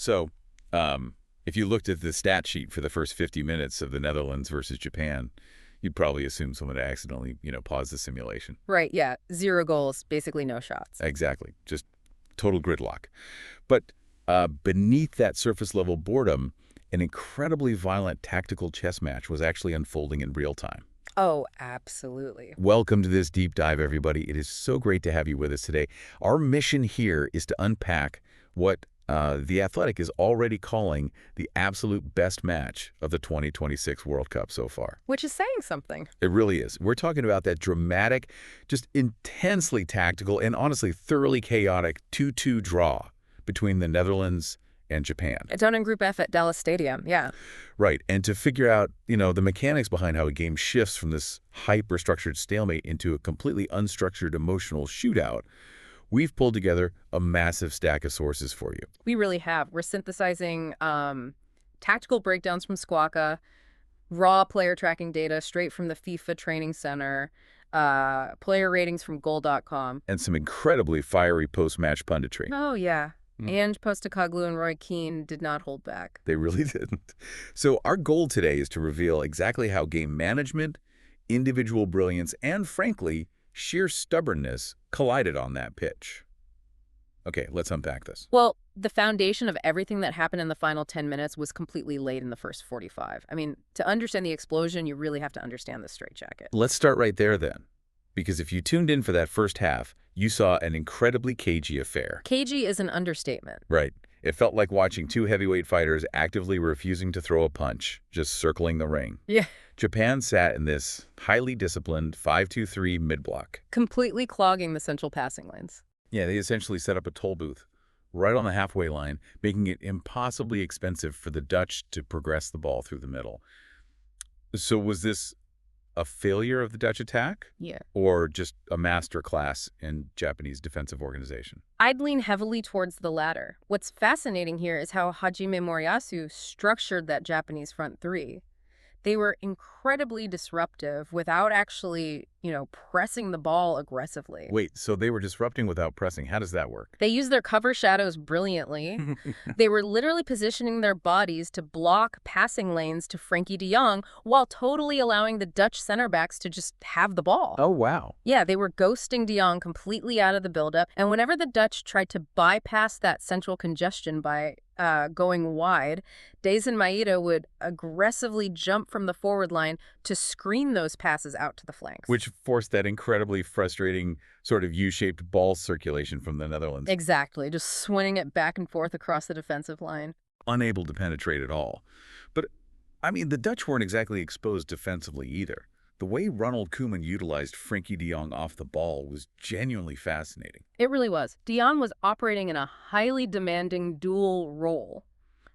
So, if you looked at the stat sheet for the first 50 minutes of the Netherlands versus Japan, you'd probably assume someone accidentally, paused the simulation. Right, yeah. 0 goals, basically no shots. Exactly. Just total gridlock. But beneath that surface-level boredom, an incredibly violent tactical chess match was actually unfolding in real time. Oh, absolutely. Welcome to this deep dive, everybody. It is so great to have you with us today. Our mission here is to unpack what The Athletic is already calling the absolute best match of the 2026 World Cup so far. Which is saying something. It really is. We're talking about that dramatic, just intensely tactical, and honestly thoroughly chaotic 2-2 draw between the Netherlands and Japan. Down in Group F at Dallas Stadium, yeah. Right, and to figure out, the mechanics behind how a game shifts from this hyper-structured stalemate into a completely unstructured emotional shootout, we've pulled together a massive stack of sources for you. We really have. We're synthesizing tactical breakdowns from Squawka, raw player tracking data straight from the FIFA Training Center, player ratings from Goal.com. And some incredibly fiery post-match punditry. Oh, yeah. Ange Postecoglou and Roy Keane did not hold back. They really didn't. So our goal today is to reveal exactly how game management, individual brilliance, and frankly, sheer stubbornness collided on that pitch. Okay, let's unpack this. Well, the foundation of everything that happened in the final 10 minutes was completely laid in the first 45. I mean, to understand the explosion, you really have to understand the straitjacket. Let's start right there then. Because if you tuned in for that first half, you saw an incredibly cagey affair. Cagey is an understatement. Right. It felt like watching two heavyweight fighters actively refusing to throw a punch, just circling the ring. Yeah. Japan sat in this highly disciplined 5-2-3 mid-block. Completely clogging the central passing lanes. Yeah, they essentially set up a toll booth right on the halfway line, making it impossibly expensive for the Dutch to progress the ball through the middle. So was this a failure of the Dutch attack? Yeah. Or just a masterclass in Japanese defensive organization? I'd lean heavily towards the latter. What's fascinating here is how Hajime Moriyasu structured that Japanese front three. They were incredibly disruptive without actually, pressing the ball aggressively. Wait, so they were disrupting without pressing. How does that work? They used their cover shadows brilliantly. They were literally positioning their bodies to block passing lanes to Frenkie de Jong while totally allowing the Dutch center backs to just have the ball. Oh, wow. Yeah, they were ghosting de Jong completely out of the buildup. And whenever the Dutch tried to bypass that central congestion by going wide, Daisen Maeda would aggressively jump from the forward line to screen those passes out to the flanks. Which forced that incredibly frustrating sort of U-shaped ball circulation from the Netherlands. Exactly, just swinging it back and forth across the defensive line. Unable to penetrate at all. But, the Dutch weren't exactly exposed defensively either. The way Ronald Koeman utilized Frenkie de Jong off the ball was genuinely fascinating. It really was. De Jong was operating in a highly demanding dual role.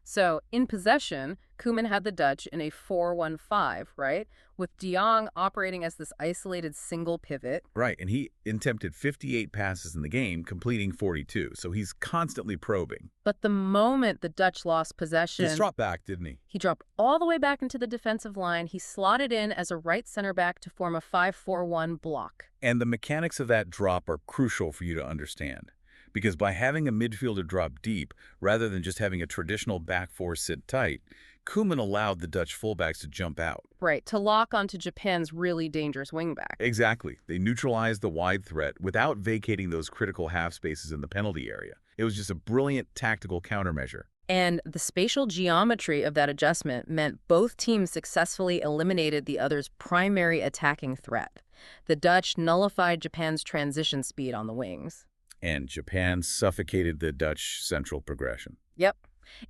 So, in possession, Koeman had the Dutch in a 4-1-5, right? With de Jong operating as this isolated single pivot. Right, and he attempted 58 passes in the game, completing 42, so he's constantly probing. But the moment the Dutch lost possession... He dropped back, didn't he? He dropped all the way back into the defensive line. He slotted in as a right center back to form a 5-4-1 block. And the mechanics of that drop are crucial for you to understand. Because by having a midfielder drop deep, rather than just having a traditional back four sit tight, Koeman allowed the Dutch fullbacks to jump out. Right, to lock onto Japan's really dangerous wingback. Exactly. They neutralized the wide threat without vacating those critical half spaces in the penalty area. It was just a brilliant tactical countermeasure. And the spatial geometry of that adjustment meant both teams successfully eliminated the other's primary attacking threat. The Dutch nullified Japan's transition speed on the wings. And Japan suffocated the Dutch central progression. Yep.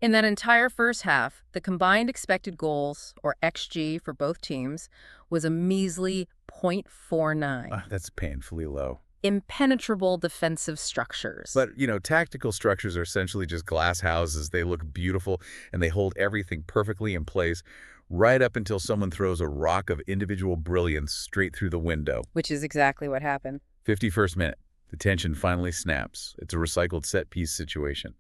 In that entire first half, the combined expected goals, or XG for both teams, was a measly 0.49. That's painfully low. Impenetrable defensive structures. But, tactical structures are essentially just glass houses. They look beautiful, and they hold everything perfectly in place, right up until someone throws a rock of individual brilliance straight through the window. Which is exactly what happened. 51st minute. The tension finally snaps. It's a recycled set-piece situation.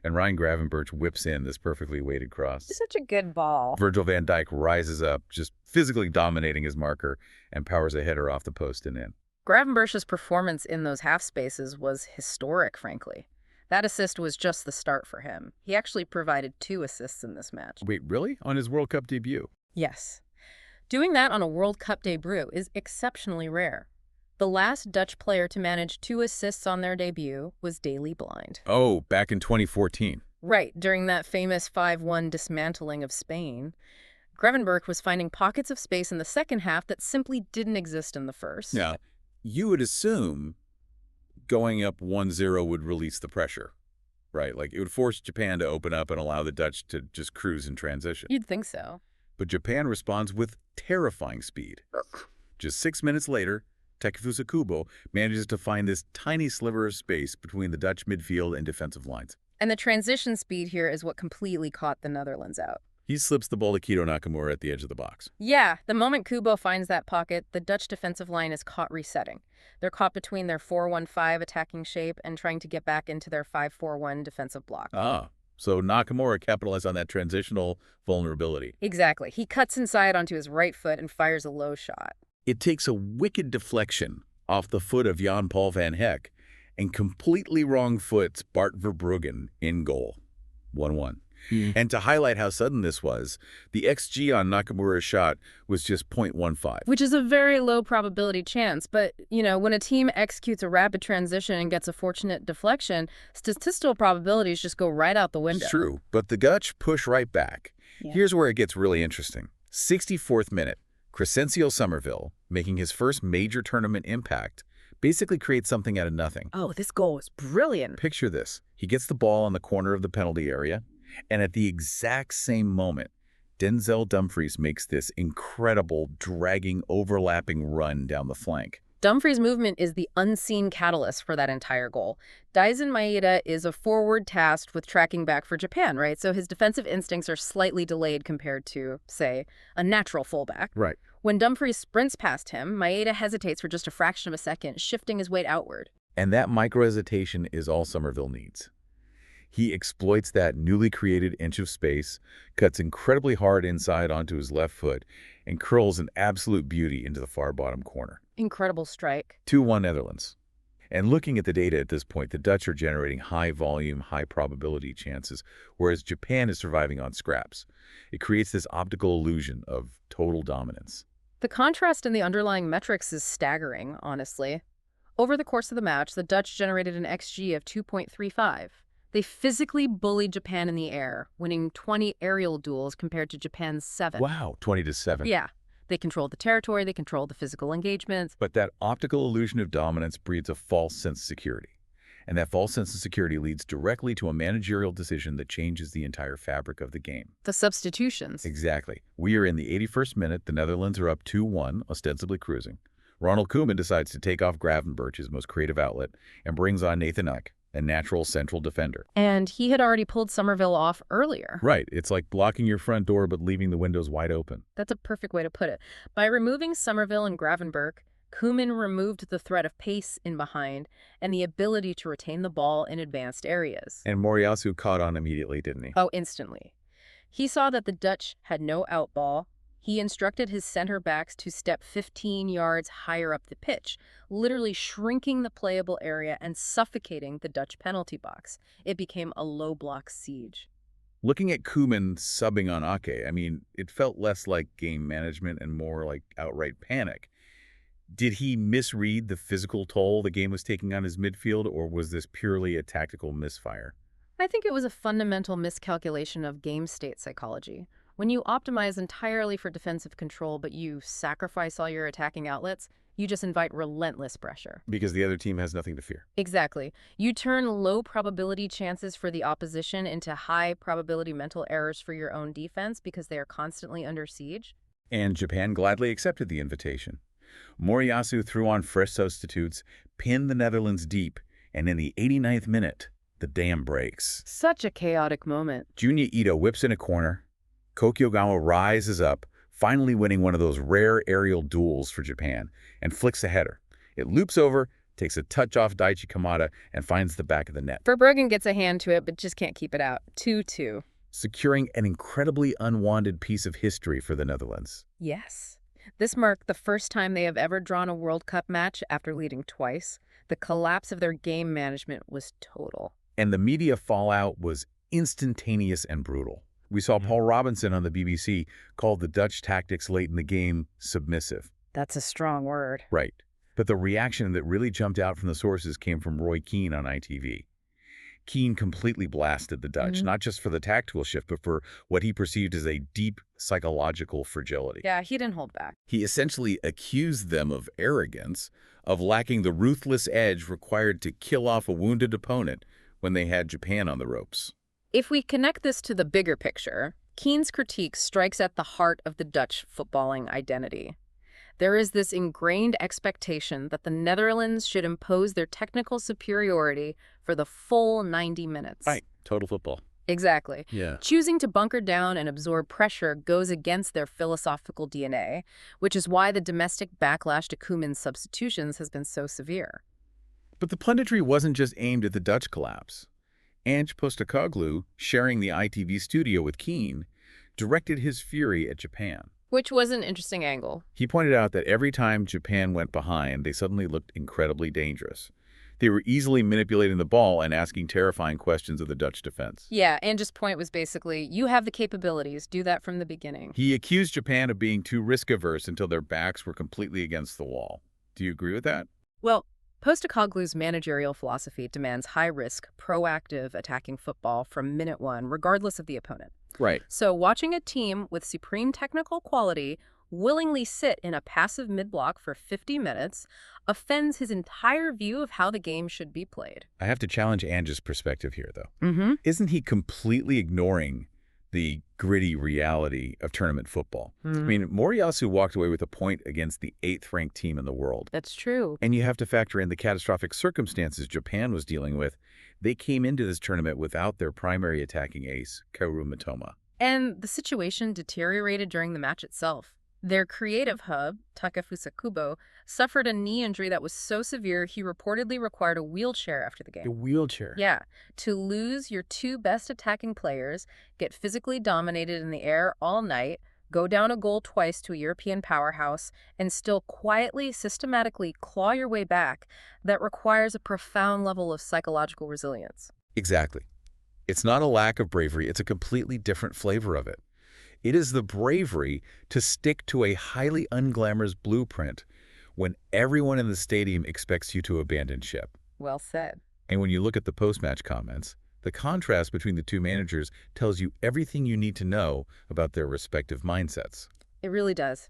And Ryan Gravenberch whips in this perfectly weighted cross. Such a good ball. Virgil van Dijk rises up, just physically dominating his marker, and powers a header off the post and in. Gravenberch's performance in those half spaces was historic, frankly. That assist was just the start for him. He actually provided 2 assists in this match. Wait, really? On his World Cup debut? Yes. Doing that on a World Cup debut is exceptionally rare. The last Dutch player to manage 2 assists on their debut was Daley Blind. Oh, back in 2014. Right, during that famous 5-1 dismantling of Spain. Gravenberch was finding pockets of space in the second half that simply didn't exist in the first. Now, you would assume going up 1-0 would release the pressure, right? Like, it would force Japan to open up and allow the Dutch to just cruise in transition. You'd think so. But Japan responds with terrifying speed. Just 6 minutes later, Takefusa Kubo manages to find this tiny sliver of space between the Dutch midfield and defensive lines. And the transition speed here is what completely caught the Netherlands out. He slips the ball to Kido Nakamura at the edge of the box. Yeah, the moment Kubo finds that pocket, the Dutch defensive line is caught resetting. They're caught between their 4-1-5 attacking shape and trying to get back into their 5-4-1 defensive block. Ah, so Nakamura capitalized on that transitional vulnerability. Exactly. He cuts inside onto his right foot and fires a low shot. It takes a wicked deflection off the foot of Jan-Paul van Heck and completely wrong foots Bart Verbruggen in goal. 1-1. And to highlight how sudden this was, the XG on Nakamura's shot was just 0.15. Which is a very low probability chance, but, when a team executes a rapid transition and gets a fortunate deflection, statistical probabilities just go right out the window. It's true, but the Dutch push right back. Yeah. Here's where it gets really interesting. 64th minute, Crescencio Somerville, making his first major tournament impact, basically creates something out of nothing. Oh, this goal was brilliant. Picture this. He gets the ball on the corner of the penalty area, and at the exact same moment, Denzel Dumfries makes this incredible, dragging, overlapping run down the flank. Dumfries' movement is the unseen catalyst for that entire goal. Daisen Maeda is a forward tasked with tracking back for Japan, right? So his defensive instincts are slightly delayed compared to, say, a natural fullback. Right. When Dumfries sprints past him, Maeda hesitates for just a fraction of a second, shifting his weight outward. And that micro-hesitation is all Somerville needs. He exploits that newly created inch of space, cuts incredibly hard inside onto his left foot, and curls an absolute beauty into the far bottom corner. Incredible strike. 2-1 Netherlands. And looking at the data at this point, the Dutch are generating high-volume, high-probability chances, whereas Japan is surviving on scraps. It creates this optical illusion of total dominance. The contrast in the underlying metrics is staggering, honestly. Over the course of the match, the Dutch generated an XG of 2.35. They physically bullied Japan in the air, winning 20 aerial duels compared to Japan's 7. Wow, 20-7. Yeah. They controlled the territory, they controlled the physical engagements. But that optical illusion of dominance breeds a false sense of security. And that false sense of security leads directly to a managerial decision that changes the entire fabric of the game. The substitutions. Exactly. We are in the 81st minute. The Netherlands are up 2-1, ostensibly cruising. Ronald Koeman decides to take off Gravenberch, his most creative outlet, and brings on Nathan Ake, a natural central defender. And he had already pulled Somerville off earlier. Right. It's like blocking your front door but leaving the windows wide open. That's a perfect way to put it. By removing Somerville and Gravenberch, Koeman removed the threat of pace in behind and the ability to retain the ball in advanced areas. And Moriyasu caught on immediately, didn't he? Oh, instantly. He saw that the Dutch had no outball. He instructed his center backs to step 15 yards higher up the pitch, literally shrinking the playable area and suffocating the Dutch penalty box. It became a low-block siege. Looking at Koeman subbing on Ake, I mean, it felt less like game management and more like outright panic. Did he misread the physical toll the game was taking on his midfield, or was this purely a tactical misfire? I think it was a fundamental miscalculation of game state psychology. When you optimize entirely for defensive control, but you sacrifice all your attacking outlets, you just invite relentless pressure. Because the other team has nothing to fear. Exactly. You turn low-probability chances for the opposition into high-probability mental errors for your own defense because they are constantly under siege. And Japan gladly accepted the invitation. Moriyasu threw on fresh substitutes, pinned the Netherlands deep, and in the 89th minute, the dam breaks. Such a chaotic moment. Junya Ito whips in a corner. Kokyogawa rises up, finally winning one of those rare aerial duels for Japan, and flicks a header. It loops over, takes a touch off Daichi Kamada, and finds the back of the net. Verbruggen gets a hand to it, but just can't keep it out. 2-2. Securing an incredibly unwanted piece of history for the Netherlands. Yes. This marked the first time they have ever drawn a World Cup match after leading twice. The collapse of their game management was total. And the media fallout was instantaneous and brutal. We saw Paul Robinson on the BBC call the Dutch tactics late in the game submissive. That's a strong word. Right. But the reaction that really jumped out from the sources came from Roy Keane on ITV. Keane completely blasted the Dutch, not just for the tactical shift, but for what he perceived as a deep psychological fragility. Yeah, he didn't hold back. He essentially accused them of arrogance, of lacking the ruthless edge required to kill off a wounded opponent when they had Japan on the ropes. If we connect this to the bigger picture, Keane's critique strikes at the heart of the Dutch footballing identity. There is this ingrained expectation that the Netherlands should impose their technical superiority for the full 90 minutes. Right. Total football. Exactly. Yeah. Choosing to bunker down and absorb pressure goes against their philosophical DNA, which is why the domestic backlash to Koeman's substitutions has been so severe. But the punditry wasn't just aimed at the Dutch collapse. Ange Postecoglou, sharing the ITV studio with Keane, directed his fury at Japan. Which was an interesting angle. He pointed out that every time Japan went behind, they suddenly looked incredibly dangerous. They were easily manipulating the ball and asking terrifying questions of the Dutch defense. Yeah, Ange's point was basically, you have the capabilities, do that from the beginning. He accused Japan of being too risk-averse until their backs were completely against the wall. Do you agree with that? Well, Postecoglou's managerial philosophy demands high-risk, proactive attacking football from minute one, regardless of the opponent. Right. So watching a team with supreme technical quality willingly sit in a passive mid-block for 50 minutes offends his entire view of how the game should be played. I have to challenge Ange's perspective here, though. Isn't he completely ignoring the gritty reality of tournament football? I mean, Moriyasu walked away with a point against the 8th-ranked team in the world. That's true. And you have to factor in the catastrophic circumstances Japan was dealing with. They came into this tournament without their primary attacking ace, Kaoru Mitoma. And the situation deteriorated during the match itself. Their creative hub, Takefusa Kubo, suffered a knee injury that was so severe he reportedly required a wheelchair after the game. A wheelchair? Yeah. To lose your two best attacking players, get physically dominated in the air all night, go down a goal twice to a European powerhouse, and still quietly, systematically claw your way back, that requires a profound level of psychological resilience. Exactly. It's not a lack of bravery, it's a completely different flavor of it. It is the bravery to stick to a highly unglamorous blueprint when everyone in the stadium expects you to abandon ship. Well said. And when you look at the post-match comments, the contrast between the two managers tells you everything you need to know about their respective mindsets. It really does.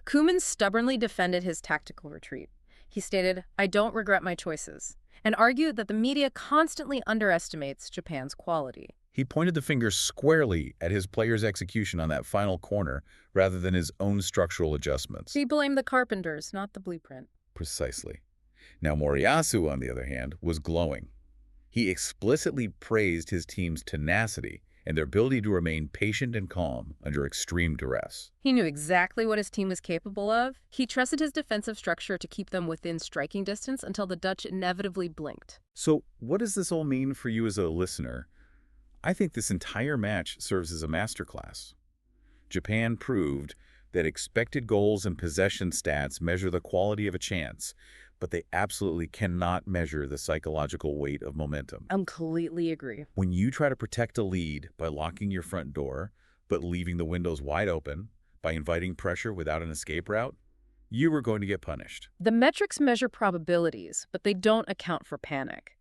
Koeman stubbornly defended his tactical retreat. He stated, "I don't regret my choices," and argued that the media constantly underestimates Japan's quality. He pointed the finger squarely at his player's execution on that final corner rather than his own structural adjustments. He blamed the carpenters, not the blueprint. Precisely. Now Moriyasu, on the other hand, was glowing. He explicitly praised his team's tenacity and their ability to remain patient and calm under extreme duress. He knew exactly what his team was capable of. He trusted his defensive structure to keep them within striking distance until the Dutch inevitably blinked. So what does this all mean for you as a listener? I think this entire match serves as a masterclass. Japan proved that expected goals and possession stats measure the quality of a chance, but they absolutely cannot measure the psychological weight of momentum. I completely agree. When you try to protect a lead by locking your front door, but leaving the windows wide open, by inviting pressure without an escape route, you are going to get punished. The metrics measure probabilities, but they don't account for panic.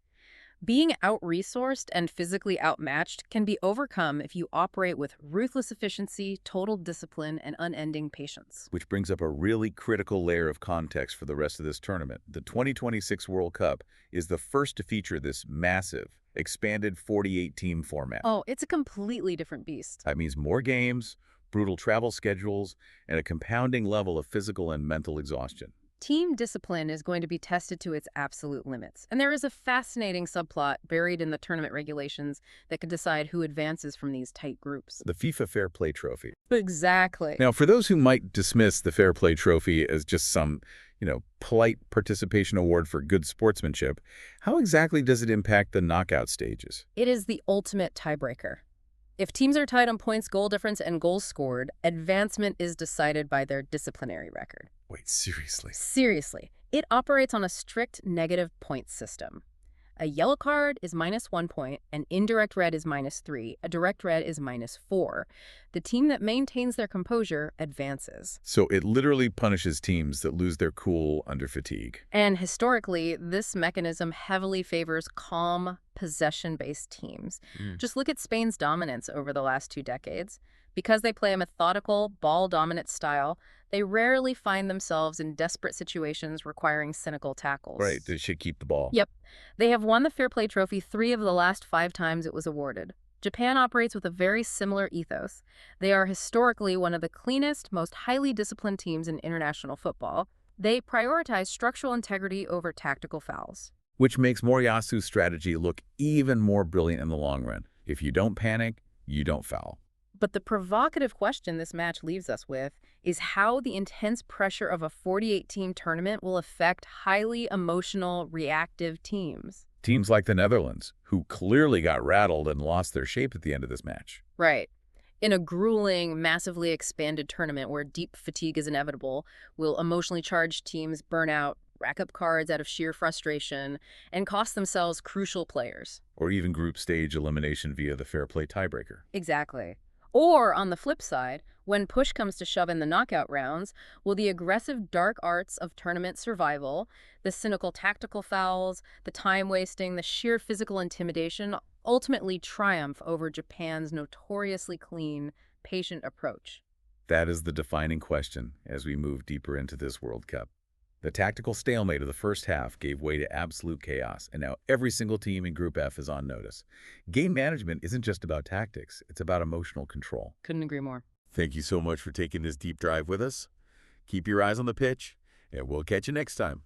Being out-resourced and physically outmatched can be overcome if you operate with ruthless efficiency, total discipline, and unending patience. Which brings up a really critical layer of context for the rest of this tournament. The 2026 World Cup is the first to feature this massive, expanded 48-team format. Oh, it's a completely different beast. That means more games, brutal travel schedules, and a compounding level of physical and mental exhaustion. Team discipline is going to be tested to its absolute limits, and there is a fascinating subplot buried in the tournament regulations that could decide who advances from these tight groups. The FIFA Fair Play Trophy. Exactly. Now, for those who might dismiss the Fair Play Trophy as just some, polite participation award for good sportsmanship, how exactly does it impact the knockout stages? It is the ultimate tiebreaker. If teams are tied on points, goal difference, and goals scored, advancement is decided by their disciplinary record. Wait, seriously? Seriously. It operates on a strict negative points system. A yellow card is -1 point, an indirect red is -3, a direct red is -4. The team that maintains their composure advances. So it literally punishes teams that lose their cool under fatigue. And historically, this mechanism heavily favors calm, possession-based teams. Just look at Spain's dominance over the last 2 decades. Because they play a methodical, ball-dominant style, they rarely find themselves in desperate situations requiring cynical tackles. Right, they should keep the ball. Yep. They have won the Fair Play trophy 3 of the last 5 times it was awarded. Japan operates with a very similar ethos. They are historically one of the cleanest, most highly disciplined teams in international football. They prioritize structural integrity over tactical fouls. Which makes Moriyasu's strategy look even more brilliant in the long run. If you don't panic, you don't foul. But the provocative question this match leaves us with is how the intense pressure of a 48-team tournament will affect highly emotional, reactive teams. Teams like the Netherlands, who clearly got rattled and lost their shape at the end of this match. Right. In a grueling, massively expanded tournament where deep fatigue is inevitable, will emotionally charged teams burn out, rack up cards out of sheer frustration, and cost themselves crucial players. Or even group stage elimination via the fair play tiebreaker. Exactly. Or, on the flip side, when push comes to shove in the knockout rounds, will the aggressive dark arts of tournament survival, the cynical tactical fouls, the time wasting, the sheer physical intimidation ultimately triumph over Japan's notoriously clean, patient approach? That is the defining question as we move deeper into this World Cup. The tactical stalemate of the first half gave way to absolute chaos, and now every single team in Group F is on notice. Game management isn't just about tactics, it's about emotional control. Couldn't agree more. Thank you so much for taking this deep dive with us. Keep your eyes on the pitch, and we'll catch you next time.